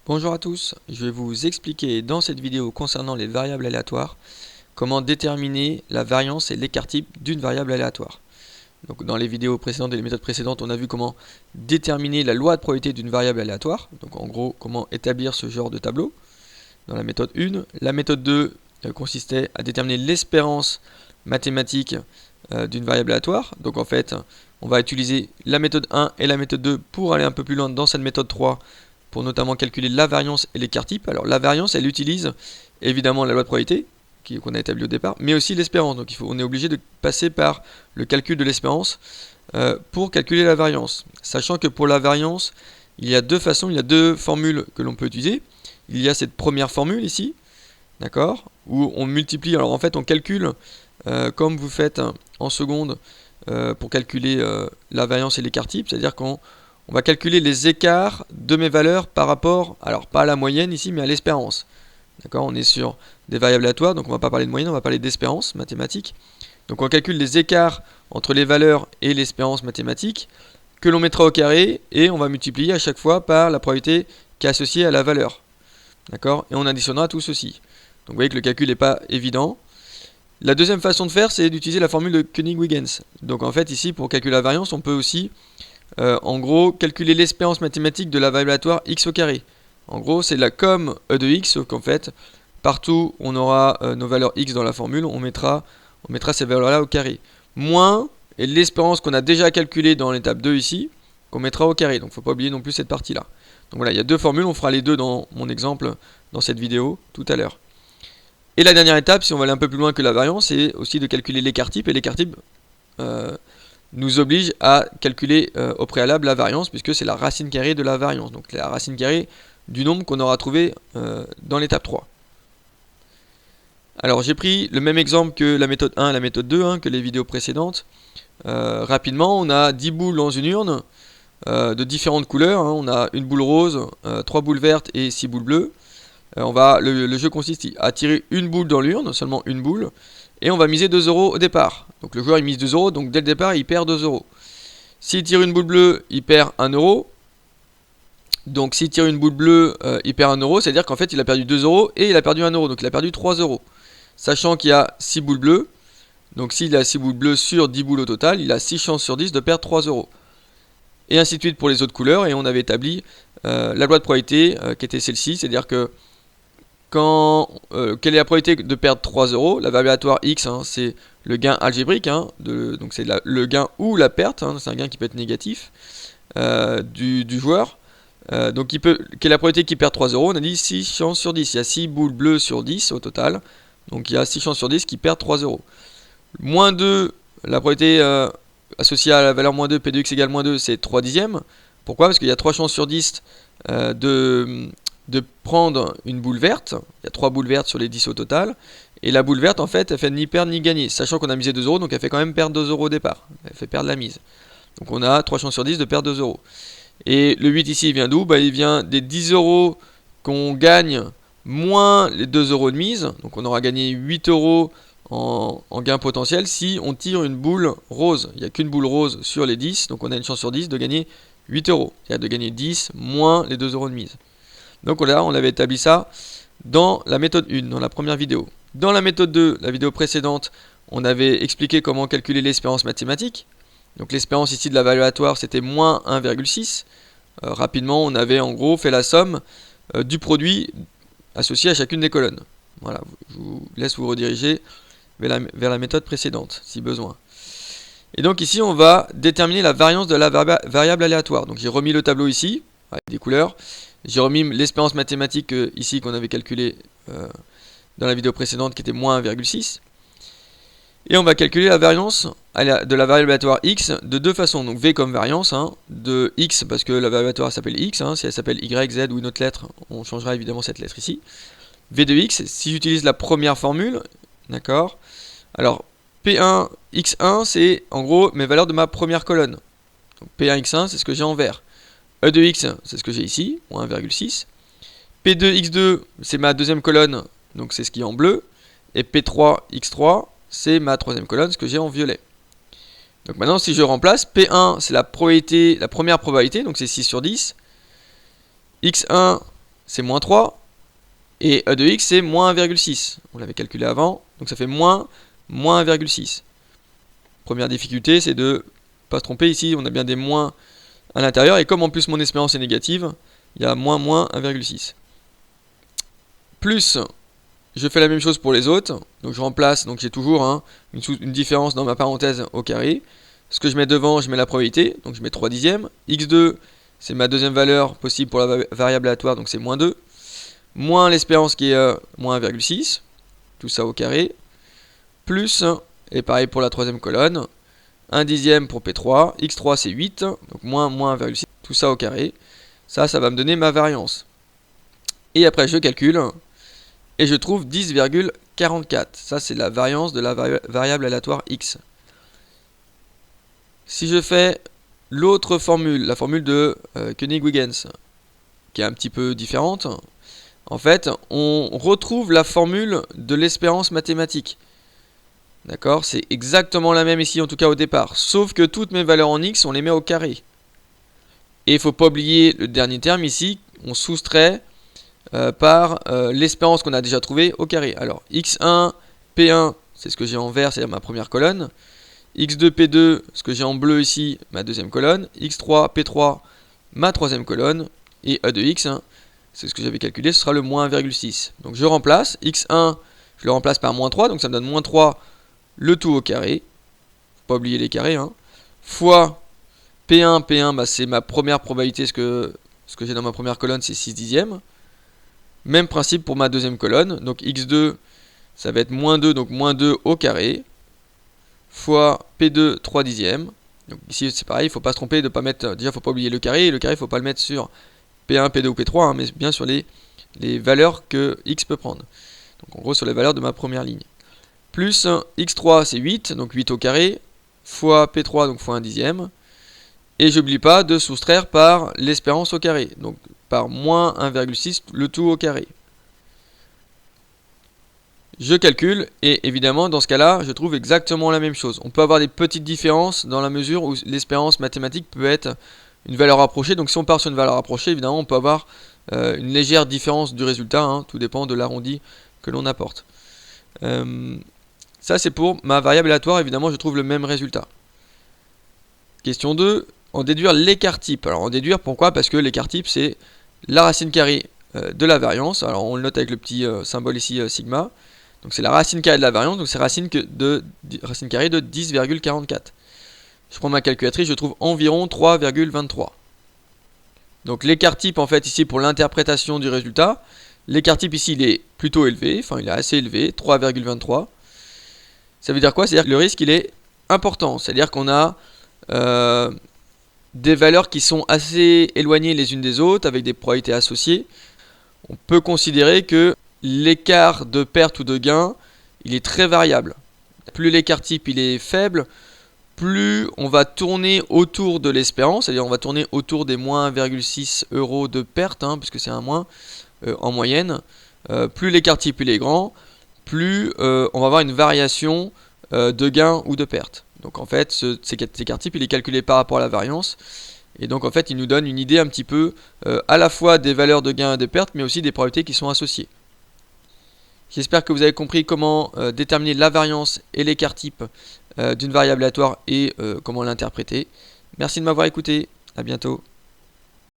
Bonjour à tous, je vais vous expliquer dans cette vidéo concernant les variables aléatoires comment déterminer la variance et l'écart type d'une variable aléatoire. Donc dans les vidéos précédentes et les méthodes précédentes, on a vu comment déterminer la loi de probabilité d'une variable aléatoire. Donc en gros, comment établir ce genre de tableau dans la méthode 1. La méthode 2 consistait à déterminer l'espérance mathématique d'une variable aléatoire. Donc en fait, on va utiliser la méthode 1 et la méthode 2 pour aller un peu plus loin dans cette méthode 3 pour notamment calculer la variance et l'écart type. Alors la variance, elle utilise évidemment la loi de probabilité qu'on a établie au départ, mais aussi l'espérance. Donc on est obligé de passer par le calcul de l'espérance pour calculer la variance. Sachant que pour la variance, il y a deux façons, il y a deux formules que l'on peut utiliser. Il y a cette première formule ici, d'accord, où on multiplie, alors en fait on calcule comme vous faites en seconde pour calculer la variance et l'écart type, c'est-à-dire qu'on va calculer les écarts de mes valeurs par rapport, alors pas à la moyenne ici, mais à l'espérance. D'accord, on est sur des variables aléatoires, donc on ne va pas parler de moyenne, on va parler d'espérance mathématique. Donc on calcule les écarts entre les valeurs et l'espérance mathématique, que l'on mettra au carré, et on va multiplier à chaque fois par la probabilité qui est associée à la valeur. D'accord, et on additionnera tout ceci. Donc vous voyez que le calcul n'est pas évident. La deuxième façon de faire, c'est d'utiliser la formule de Koenig-Huygens. Donc en fait, ici, pour calculer la variance, on peut aussi en gros, calculer l'espérance mathématique de la variable aléatoire x au carré. En gros, c'est la comme e de x, sauf qu'en fait, partout où on aura nos valeurs x dans la formule, on mettra ces valeurs-là au carré. Moins et l'espérance qu'on a déjà calculée dans l'étape 2 ici, qu'on mettra au carré. Donc, il ne faut pas oublier non plus cette partie-là. Donc voilà, il y a deux formules, on fera les deux dans mon exemple, dans cette vidéo, tout à l'heure. Et la dernière étape, si on va aller un peu plus loin que la variance, c'est aussi de calculer l'écart type. Et l'écart type nous oblige à calculer au préalable la variance, puisque c'est la racine carrée de la variance, donc la racine carrée du nombre qu'on aura trouvé dans l'étape 3. Alors j'ai pris le même exemple que la méthode 1 et la méthode 2, que les vidéos précédentes. Rapidement, on a 10 boules dans une urne de différentes couleurs, on a une boule rose, 3 boules vertes et 6 boules bleues. Le jeu consiste à tirer une boule dans l'urne, seulement une boule, et on va miser 2 euros au départ. Donc le joueur il mise 2 euros, donc dès le départ il perd 2 euros. S'il tire une boule bleue, il perd 1 euro. Donc s'il tire une boule bleue, il perd 1 euro, c'est-à-dire qu'en fait il a perdu 2 euros et il a perdu 1 euro, donc il a perdu 3 euros. Sachant qu'il y a 6 boules bleues, donc s'il a 6 boules bleues sur 10 boules au total, il a 6 chances sur 10 de perdre 3 euros. Et ainsi de suite pour les autres couleurs, et on avait établi la loi de probabilité qui était celle-ci, c'est-à-dire que quelle est la probabilité de perdre 3 euros? La variable aléatoire x, c'est le gain algébrique, donc c'est le gain ou la perte, c'est un gain qui peut être négatif du joueur. Donc quelle est la probabilité qu'il perd 3 euros? On a dit 6 chances sur 10, il y a 6 boules bleues sur 10 au total, donc il y a 6 chances sur 10 qu'il perd 3 euros. Moins 2, la probabilité associée à la valeur moins 2, p de x égale moins 2, c'est 3 dixièmes. Pourquoi? Parce qu'il y a 3 chances sur 10 de prendre une boule verte. Il y a 3 boules vertes sur les 10 au total. Et la boule verte, en fait, elle fait ni perdre ni gagner. Sachant qu'on a misé 2 euros, donc elle fait quand même perdre 2 euros au départ. Elle fait perdre la mise. Donc on a 3 chances sur 10 de perdre 2 euros. Et le 8 ici, il vient d'où? Il vient des 10 euros qu'on gagne moins les 2 euros de mise. Donc on aura gagné 8 euros en gain potentiel si on tire une boule rose. Il n'y a qu'une boule rose sur les 10. Donc on a une chance sur 10 de gagner 8 euros. C'est-à-dire de gagner 10 moins les 2 euros de mise. Donc là, on avait établi ça dans la méthode 1, dans la première vidéo. Dans la méthode 2, la vidéo précédente, on avait expliqué comment calculer l'espérance mathématique. Donc l'espérance ici de la valeur aléatoire, c'était moins 1,6. Rapidement, on avait en gros fait la somme du produit associé à chacune des colonnes. Voilà, je vous laisse vous rediriger vers la méthode précédente, si besoin. Et donc ici, on va déterminer la variance de la variable aléatoire. Donc j'ai remis le tableau ici, avec des couleurs. J'ai remis l'espérance mathématique ici qu'on avait calculée dans la vidéo précédente qui était moins 1,6. Et on va calculer la variance de la variable aléatoire x de deux façons. Donc v comme variance de x parce que la variable aléatoire s'appelle x. Si elle s'appelle y, z ou une autre lettre, on changera évidemment cette lettre ici. V de x, si j'utilise la première formule, d'accord. Alors P1, x1, c'est en gros mes valeurs de ma première colonne. Donc P1, x1, c'est ce que j'ai en vert. E de x, c'est ce que j'ai ici, moins 1,6. P2, x2, c'est ma deuxième colonne, donc c'est ce qui est en bleu. Et P3, x3, c'est ma troisième colonne, ce que j'ai en violet. Donc maintenant, si je remplace, P1, c'est la première probabilité, donc c'est 6 sur 10. X1, c'est moins 3. Et E de x, c'est moins 1,6. On l'avait calculé avant. Donc ça fait moins 1,6. Première difficulté, c'est de pas se tromper. Ici, on a bien des moins à l'intérieur. Et comme en plus mon espérance est négative, il y a moins 1,6. Plus, je fais la même chose pour les autres. Donc je remplace, donc j'ai toujours une différence dans ma parenthèse au carré. Ce que je mets devant, je mets la probabilité. Donc je mets 3 dixièmes. x2, c'est ma deuxième valeur possible pour la variable aléatoire. Donc c'est moins 2. Moins l'espérance qui est moins 1,6. Tout ça au carré. Plus, et pareil pour la troisième colonne. 1 dixième pour P3. x3 c'est 8. Donc moins 1,6. Tout ça au carré. Ça va me donner ma variance. Et après je calcule. Et je trouve 10,44. Ça, c'est la variance de la variable aléatoire x. Si je fais l'autre formule, la formule de Koenig-Huygens, qui est un petit peu différente, en fait, on retrouve la formule de l'espérance mathématique. D'accord? C'est exactement la même ici, en tout cas au départ. Sauf que toutes mes valeurs en x, on les met au carré. Et il ne faut pas oublier le dernier terme ici, on soustrait par l'espérance qu'on a déjà trouvée au carré. Alors, x1, p1, c'est ce que j'ai en vert, c'est-à-dire ma première colonne. x2, p2, ce que j'ai en bleu ici, ma deuxième colonne. x3, p3, ma troisième colonne. Et e de x, c'est ce que j'avais calculé, ce sera le moins 1,6. Donc je remplace. x1, je le remplace par moins 3, donc ça me donne moins 3, le tout au carré. Faut pas oublier les carrés. Fois p1, bah, c'est ma première probabilité, ce que j'ai dans ma première colonne, c'est 6 dixièmes. Même principe pour ma deuxième colonne. Donc x2, ça va être moins 2, donc moins 2 au carré. Fois P2, 3 dixièmes. Donc ici c'est pareil, il ne faut pas se tromper de pas mettre. Déjà, il ne faut pas oublier le carré. Et le carré, il ne faut pas le mettre sur P1, P2 ou P3, mais bien sur les valeurs que x peut prendre. Donc en gros, sur les valeurs de ma première ligne. Plus x3, c'est 8, donc 8 au carré. Fois P3, donc fois 1 dixième. Et j'oublie pas de soustraire par l'espérance au carré. Donc par moins 1,6, le tout au carré. Je calcule, et évidemment, dans ce cas-là, je trouve exactement la même chose. On peut avoir des petites différences dans la mesure où l'espérance mathématique peut être une valeur rapprochée. Donc si on part sur une valeur rapprochée, évidemment, on peut avoir une légère différence du résultat. Tout dépend de l'arrondi que l'on apporte. Ça, c'est pour ma variable aléatoire. Évidemment, je trouve le même résultat. Question 2. En déduire l'écart type. Alors en déduire, pourquoi? Parce que l'écart type, c'est la racine carrée de la variance. Alors on le note avec le petit symbole ici, sigma. Donc c'est la racine carrée de la variance, donc c'est racine carrée de 10,44. Je prends ma calculatrice, je trouve environ 3,23. Donc l'écart type, en fait, ici, pour l'interprétation du résultat, l'écart type ici, il est plutôt élevé, enfin il est assez élevé, 3,23. Ça veut dire quoi? C'est-à-dire que le risque, il est important. C'est-à-dire qu'on a des valeurs qui sont assez éloignées les unes des autres, avec des probabilités associées. On peut considérer que l'écart de perte ou de gain, il est très variable. Plus l'écart type il est faible, plus on va tourner autour de l'espérance, c'est-à-dire on va tourner autour des moins 1,6 € de perte, puisque c'est un moins en moyenne. Plus l'écart type il est grand, plus on va avoir une variation de gain ou de perte. Donc en fait, cet écart type il est calculé par rapport à la variance. Et donc en fait, il nous donne une idée un petit peu à la fois des valeurs de gain et de perte, mais aussi des probabilités qui sont associées. J'espère que vous avez compris comment déterminer la variance et l'écart type d'une variable aléatoire et comment l'interpréter. Merci de m'avoir écouté. À bientôt.